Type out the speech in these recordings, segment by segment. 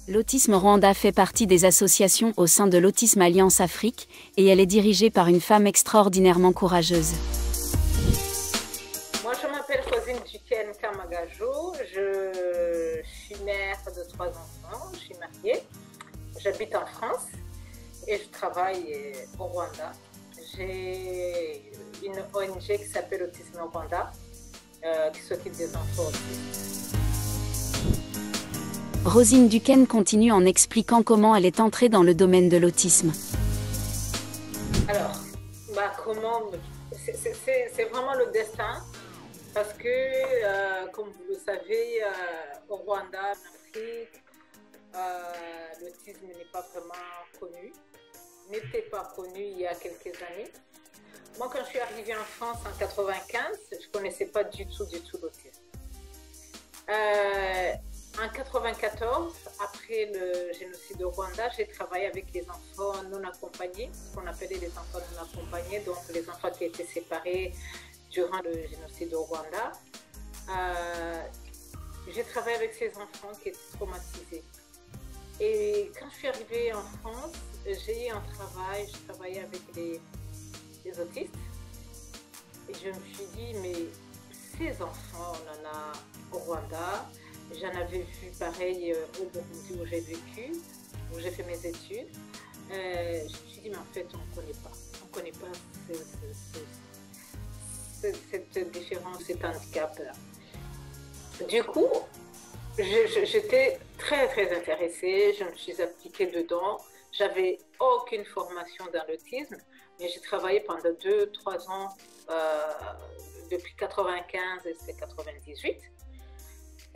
L'Autisme Rwanda fait partie des associations au sein de l'Autisme Alliance Afrique et elle est dirigée par une femme extraordinairement courageuse. Moi, je m'appelle Rosine Duquesne Kamagajo, je suis mère de 3 enfants, je suis mariée, j'habite en France et je travaille au Rwanda. J'ai une ONG qui s'appelle Autisme Rwanda qui s'occupe des enfants autistes. Rosine Duquesne continue en expliquant comment elle est entrée dans le domaine de l'autisme. Alors, c'est vraiment le destin, parce que, comme vous le savez, au Rwanda, en Afrique, l'autisme n'est pas vraiment connu, n'était pas connu il y a quelques années. Moi, quand je suis arrivée en France en 1995, je ne connaissais pas du tout l'autisme. En 1994, après le génocide au Rwanda, j'ai travaillé avec les enfants non accompagnés, ce qu'on appelait les enfants non accompagnés, donc les enfants qui étaient séparés durant le génocide au Rwanda. J'ai travaillé avec ces enfants qui étaient traumatisés. Et quand je suis arrivée en France, j'ai eu un travail, je travaillais avec les autistes. Et je me suis dit, mais ces enfants, on en a au Rwanda. J'en avais vu pareil au Burundi où j'ai vécu, où j'ai fait mes études. Je me suis dit, mais en fait, on ne connaît pas cette différence, cet handicap-là. Du coup, j'étais très, très intéressée, je me suis appliquée dedans. J'avais aucune formation dans l'autisme, mais j'ai travaillé pendant 2-3 ans, depuis 1995 et 1998.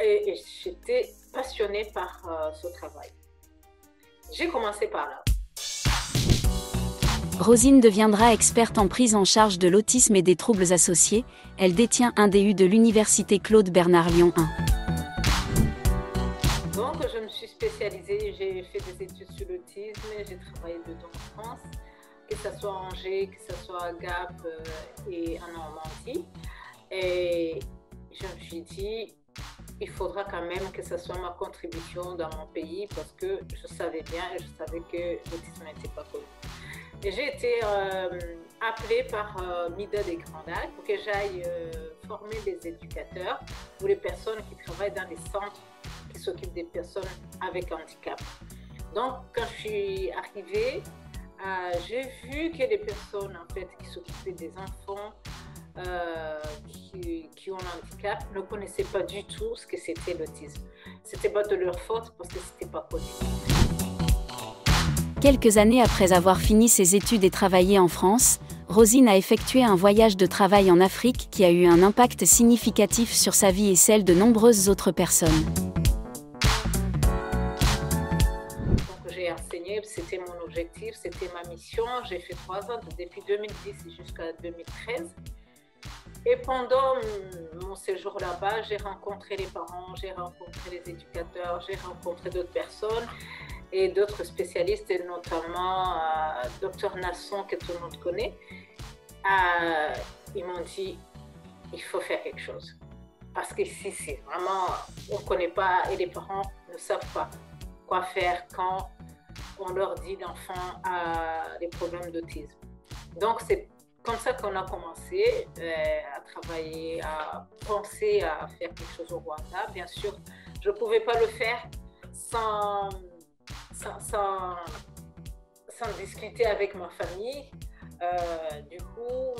Et j'étais passionnée par ce travail. J'ai commencé par là. Rosine deviendra experte en prise en charge de l'autisme et des troubles associés. Elle détient un DU de l'Université Claude Bernard Lyon 1. Donc, je me suis spécialisée, j'ai fait des études sur l'autisme, j'ai travaillé dedans en France, que ce soit à Angers, que ce soit à Gap et en Normandie. Et je me suis dit, il faudra quand même que ce soit ma contribution dans mon pays parce que je savais bien et je savais que l'autisme n'était pas connu. Et j'ai été appelée par Mida des Grands Lacs pour que j'aille former des éducateurs ou les personnes qui travaillent dans les centres qui s'occupent des personnes avec handicap. Donc, quand je suis arrivée, j'ai vu que les personnes en fait, qui s'occupaient des enfants qui ont un handicap ne connaissaient pas du tout ce que c'était l'autisme. C'était pas de leur faute parce que c'était pas connu. Quelques années après avoir fini ses études et travaillé en France, Rosine a effectué un voyage de travail en Afrique qui a eu un impact significatif sur sa vie et celle de nombreuses autres personnes. Donc j'ai enseigné, c'était mon objectif, c'était ma mission. J'ai fait 3 ans, depuis 2010 jusqu'à 2013. Et pendant mon séjour là-bas, j'ai rencontré les parents, j'ai rencontré les éducateurs, j'ai rencontré d'autres personnes et d'autres spécialistes, et notamment Dr Nasson, que tout le monde connaît. Ils m'ont dit, il faut faire quelque chose. Parce qu'ici, c'est vraiment, on ne connaît pas et les parents ne savent pas quoi faire quand on leur dit l'enfant a des problèmes d'autisme. Donc, c'est comme ça qu'on a commencé à travailler, à penser à faire quelque chose au Rwanda. Bien sûr, je ne pouvais pas le faire sans discuter avec ma famille. Du coup,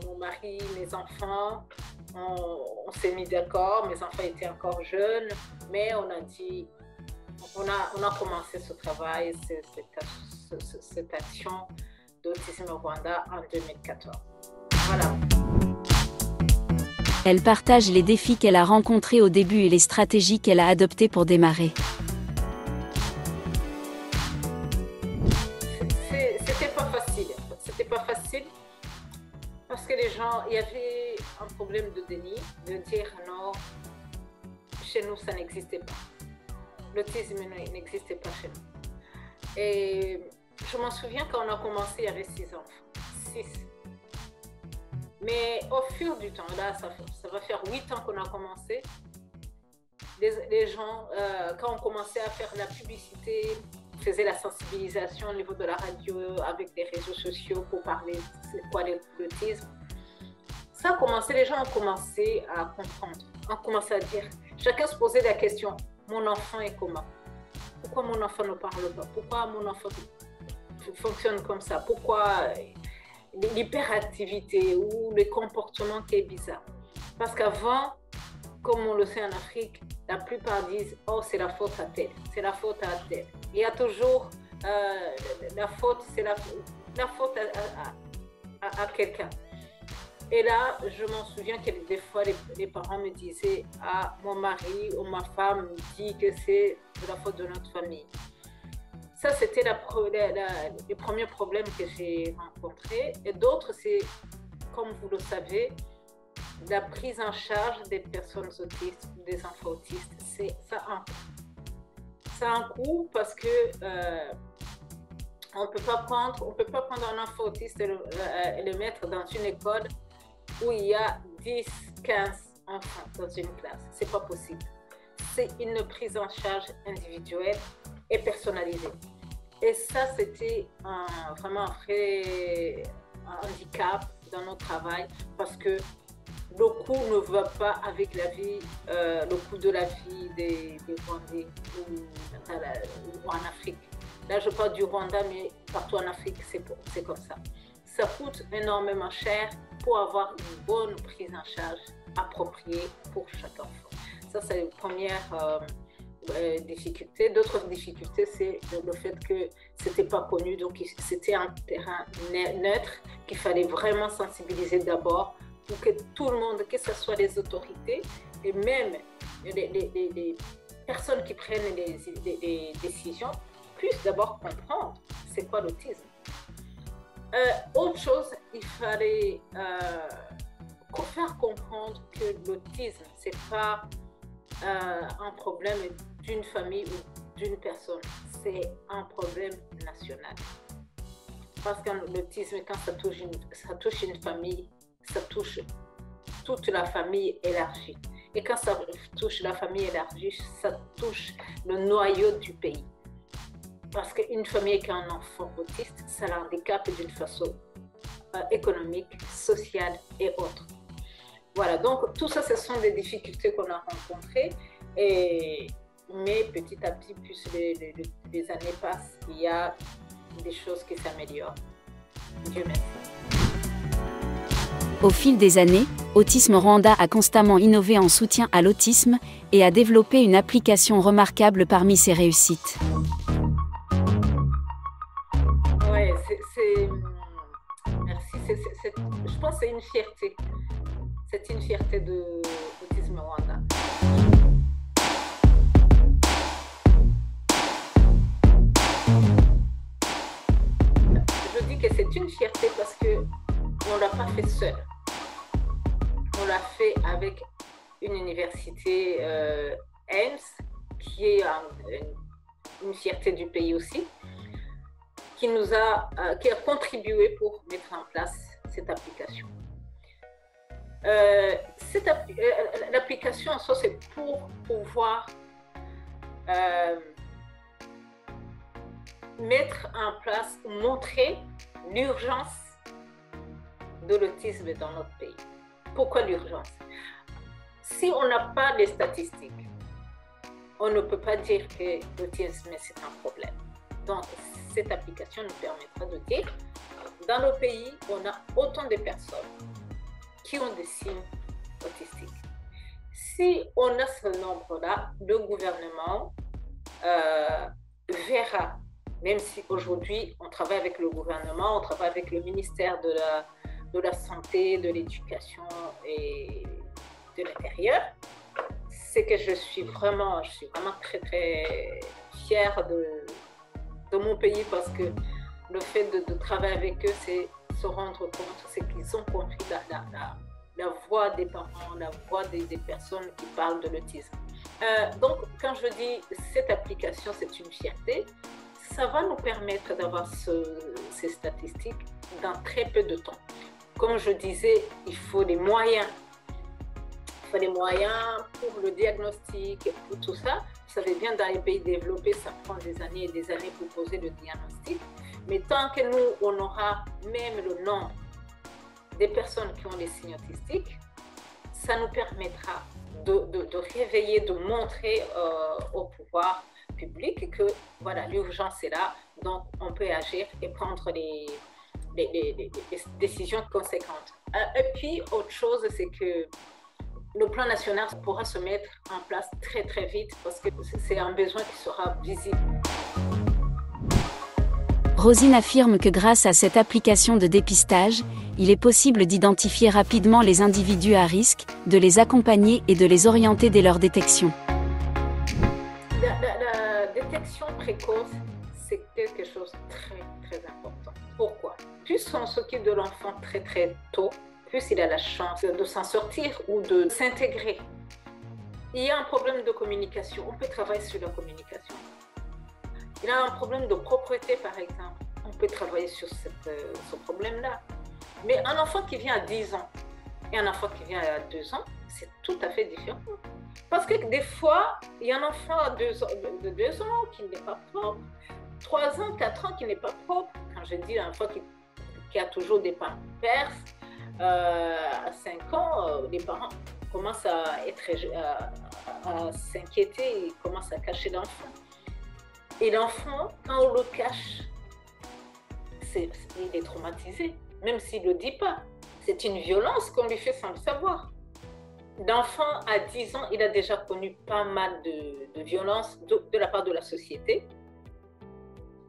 mon mari, mes enfants, on s'est mis d'accord. Mes enfants étaient encore jeunes, mais on a dit, on a commencé ce travail, cette action d'Autisme Rwanda en 2014. Voilà. Elle partage les défis qu'elle a rencontrés au début et les stratégies qu'elle a adoptées pour démarrer. C'était pas facile parce que les gens, il y avait un problème de déni, de dire non, chez nous ça n'existait pas. L'autisme n'existait pas chez nous. Et je m'en souviens quand on a commencé, il y avait 6 enfants. 6. Mais au fur du temps, là, ça va faire 8 ans qu'on a commencé. les gens, quand on commençait à faire la publicité, on faisait la sensibilisation au niveau de la radio avec les réseaux sociaux pour parler de c'est quoi l'autisme. Ça a commencé, les gens ont commencé à comprendre, ont commencé à dire, chacun se posait la question, mon enfant est comment? Pourquoi mon enfant ne parle pas? Pourquoi mon enfant fonctionne comme ça? Pourquoi l'hyperactivité ou le comportement qui est bizarre? Parce qu'avant, comme on le sait en Afrique, la plupart disent « Oh, c'est la faute à tel, c'est la faute à tel ». Il y a toujours la faute, c'est la faute à quelqu'un. Et là, je m'en souviens que des fois, les parents me disaient « Ah, mon mari ou ma femme dit que c'est de la faute de notre famille ». Ça, c'était les premiers problèmes que j'ai rencontrés. Et d'autres, c'est, comme vous le savez, la prise en charge des personnes autistes, des enfants autistes. Ça a un coût. Ça a un coût parce que on ne peut pas prendre un enfant autiste et le mettre dans une école où il y a 10, 15 enfants dans une classe. Ce n'est pas possible. C'est une prise en charge individuelle et personnalisée. Et ça, c'était vraiment un vrai handicap dans notre travail parce que le coût ne va pas avec la vie, le coût de la vie des Rwandais ou en Afrique. Là, je parle du Rwanda, mais partout en Afrique, c'est comme ça. Ça coûte énormément cher pour avoir une bonne prise en charge appropriée pour chaque enfant. Ça, c'est une première difficulté. D'autres difficultés, c'est le fait que c'était pas connu, donc c'était un terrain neutre qu'il fallait vraiment sensibiliser d'abord pour que tout le monde, que ce soit les autorités et même les personnes qui prennent les décisions, puissent d'abord comprendre c'est quoi l'autisme. Autre chose, il fallait faire comprendre que l'autisme, c'est pas un problème d'une famille ou d'une personne, c'est un problème national. Parce que l'autisme, quand ça touche une famille, ça touche toute la famille élargie. Et quand ça touche la famille élargie, ça touche le noyau du pays. Parce qu'une famille qui a un enfant autiste, ça l'handicape d'une façon économique, sociale et autre. Voilà, donc tout ça, ce sont des difficultés qu'on a rencontrées. Mais petit à petit, plus les années passent, il y a des choses qui s'améliorent. Dieu merci. Au fil des années, Autisme Rwanda a constamment innové en soutien à l'autisme et a développé une application remarquable parmi ses réussites. Oui, merci. Je pense que c'est une fierté. C'est une fierté de Autisme Rwanda. Je dis que c'est une fierté parce qu'on ne l'a pas fait seul. On l'a fait avec une université ENS, qui est une fierté du pays aussi, qui a contribué pour mettre en place cette application. L'application en soi, c'est pour pouvoir mettre en place, montrer l'urgence de l'autisme dans notre pays. Pourquoi l'urgence? Si on n'a pas les statistiques, on ne peut pas dire que l'autisme c'est un problème. Donc, cette application nous permettra de dire, dans le pays, on a autant de personnes qui ont des signes autistiques. Si on a ce nombre-là, le gouvernement verra, même si aujourd'hui on travaille avec le gouvernement, on travaille avec le ministère de la Santé, de l'Éducation et de l'Intérieur, c'est que je suis vraiment très très fière de mon pays parce que le fait de travailler avec eux, c'est se rendre compte, c'est qu'ils ont compris la voix des parents, la voix des personnes qui parlent de l'autisme. Donc, quand je dis cette application, c'est une fierté, ça va nous permettre d'avoir ces statistiques dans très peu de temps. Comme je disais, il faut des moyens il faut des moyens pour le diagnostic, pour tout ça. Vous savez bien, dans les pays développés, ça prend des années et des années pour poser le diagnostic. Mais tant que nous, on aura même le nom des personnes qui ont des signes autistiques, ça nous permettra de réveiller, de montrer au pouvoir public que voilà, l'urgence est là, donc on peut agir et prendre des décisions conséquentes. Et puis, autre chose, c'est que le plan national pourra se mettre en place très très vite parce que c'est un besoin qui sera visible. Rosine affirme que grâce à cette application de dépistage, il est possible d'identifier rapidement les individus à risque, de les accompagner et de les orienter dès leur détection. La détection précoce, c'est quelque chose de très très important. Pourquoi? Plus on s'occupe de l'enfant très très tôt, plus il a la chance de s'en sortir ou de s'intégrer. Il y a un problème de communication, on peut travailler sur la communication. Il y a un problème de propreté par exemple, on peut travailler sur ce problème-là. Mais un enfant qui vient à 10 ans et un enfant qui vient à 2 ans, c'est tout à fait différent. Parce que des fois, il y a un enfant de 2 ans qui n'est pas propre, 3 ans, 4 ans qui n'est pas propre. Quand je dis un enfant qui a toujours des pampers, à 5 ans, les parents commencent à s'inquiéter, ils commencent à cacher l'enfant. Et l'enfant, quand on le cache, il est traumatisé, même s'il ne le dit pas. C'est une violence qu'on lui fait sans le savoir. L'enfant, à 10 ans, il a déjà connu pas mal de violences de la part de la société,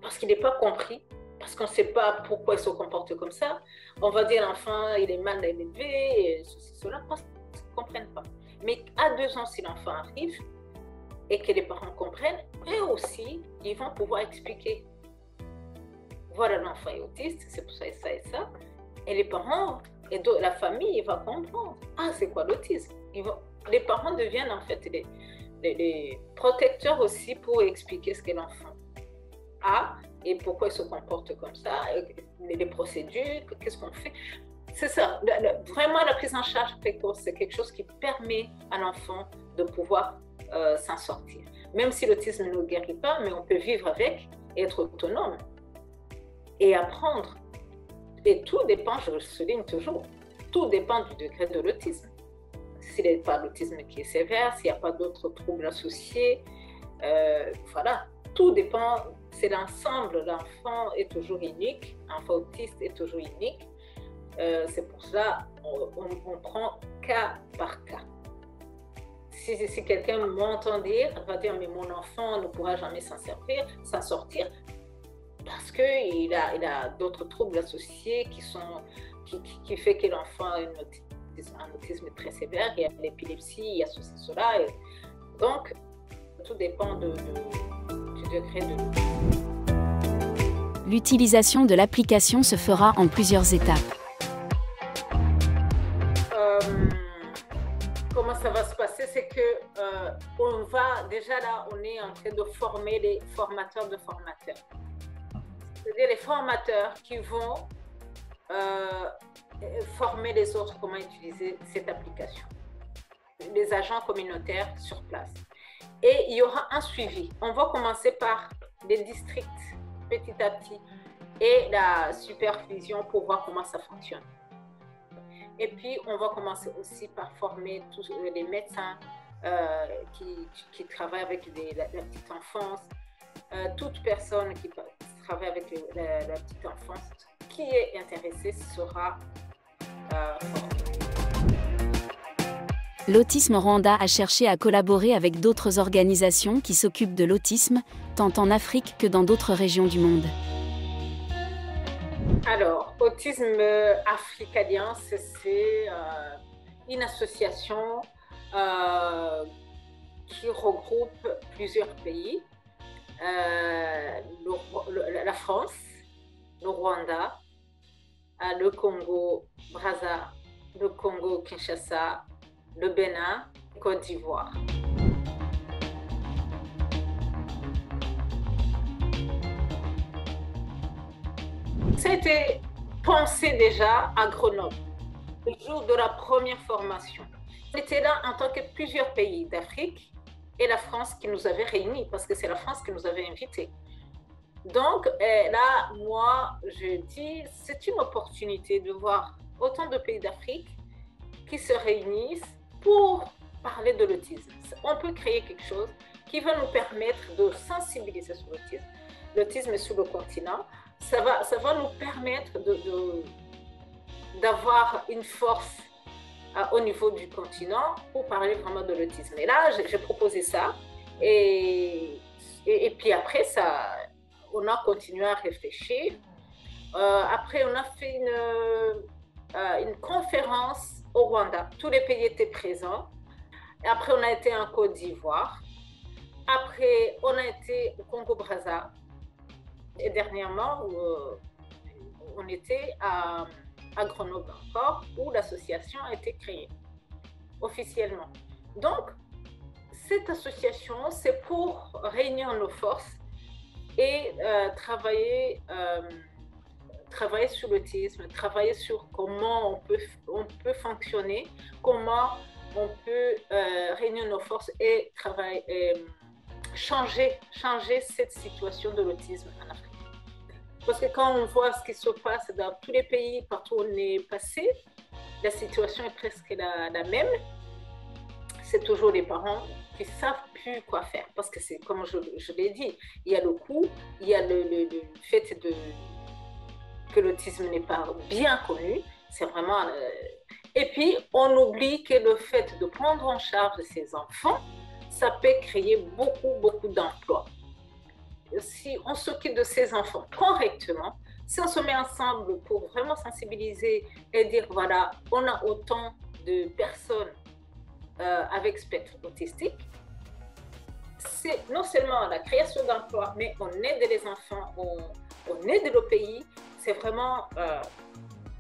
parce qu'il n'est pas compris, parce qu'on ne sait pas pourquoi il se comporte comme ça. On va dire l'enfant, il est mal élevé, ceci, cela, parce qu'ils ne comprennent pas. Mais à 2 ans, si l'enfant arrive et que les parents comprennent, eux aussi, ils vont pouvoir expliquer. Voilà, l'enfant est autiste, c'est pour ça et ça et ça. Et les parents et la famille, ils vont comprendre. Ah, c'est quoi l'autisme? Les parents deviennent en fait les protecteurs aussi pour expliquer ce que l'enfant a et pourquoi il se comporte comme ça, les procédures, qu'est-ce qu'on fait. C'est ça, vraiment la prise en charge précoce, c'est quelque chose qui permet à l'enfant de pouvoir s'en sortir. Même si l'autisme ne guérit pas, mais on peut vivre avec et être autonome et apprendre. Et tout dépend, je le souligne toujours, tout dépend du degré de l'autisme. S'il n'est pas l'autisme qui est sévère, s'il n'y a pas d'autres troubles associés, voilà, tout dépend, c'est l'ensemble. L'enfant est toujours unique, l'enfant autiste est toujours unique. C'est pour ça on prend cas par cas. Si quelqu'un m'entend dire, va dire mais mon enfant ne pourra jamais s'en sortir, parce qu'il a d'autres troubles associés qui fait que l'enfant a un autisme très sévère, il y a l'épilepsie, il y a ceci, cela. Donc, tout dépend du degré de... L'utilisation de l'application se fera en plusieurs étapes. Comment ça va se passer? C'est que on va, déjà là, on est en train de former les formateurs de formateurs. C'est-à-dire les formateurs qui vont former les autres comment utiliser cette application. Les agents communautaires sur place. Et il y aura un suivi. On va commencer par les districts petit à petit et la supervision pour voir comment ça fonctionne. Et puis, on va commencer aussi par former tous les médecins qui travaillent avec la petite enfance, toute personne qui travaille avec la petite enfance qui est intéressée sera formée. L'Autisme Rwanda a cherché à collaborer avec d'autres organisations qui s'occupent de l'autisme, tant en Afrique que dans d'autres régions du monde. Alors, Autisme Afrique Alliance, c'est une association qui regroupe plusieurs pays, la France, le Rwanda, le Congo-Brazza, le Congo-Kinshasa, le Bénin, Côte d'Ivoire. Ça a été pensé déjà à Grenoble, le jour de la première formation. On était là en tant que plusieurs pays d'Afrique et la France qui nous avait réunis, parce que c'est la France qui nous avait invités. Donc là, moi, je dis, c'est une opportunité de voir autant de pays d'Afrique qui se réunissent pour parler de l'autisme. On peut créer quelque chose qui va nous permettre de sensibiliser sur l'autisme. L'autisme sur le continent, ça va nous permettre d'avoir une force au niveau du continent pour parler vraiment de l'autisme. Et là, j'ai proposé ça. Et puis après, on a continué à réfléchir. Après, on a fait une conférence au Rwanda. Tous les pays étaient présents. Et après, on a été en Côte d'Ivoire. Après, on a été au Congo-Brazza. Et dernièrement, on était à Grenoble encore, où l'association a été créée officiellement. Donc, cette association, c'est pour réunir nos forces et travailler sur l'autisme, travailler sur comment on peut fonctionner, comment on peut réunir nos forces et changer cette situation de l'autisme en Afrique. Parce que quand on voit ce qui se passe dans tous les pays, partout où on est passé, la situation est presque la même. C'est toujours les parents qui ne savent plus quoi faire. Parce que c'est, comme je l'ai dit, il y a le coût, il y a le fait que l'autisme n'est pas bien connu. C'est vraiment... Et puis, on oublie que le fait de prendre en charge ces enfants, ça peut créer beaucoup d'emplois. Si on s'occupe de ces enfants correctement, si on se met ensemble pour vraiment sensibiliser et dire, voilà, on a autant de personnes avec spectre autistique, c'est non seulement la création d'emplois, mais on aide les enfants, on aide le pays. C'est vraiment,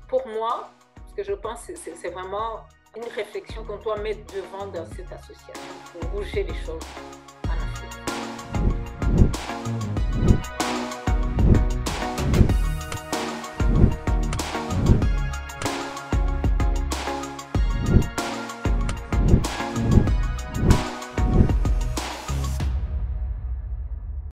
pour moi, ce que je pense, c'est vraiment une réflexion qu'on doit mettre devant dans cette association pour bouger les choses.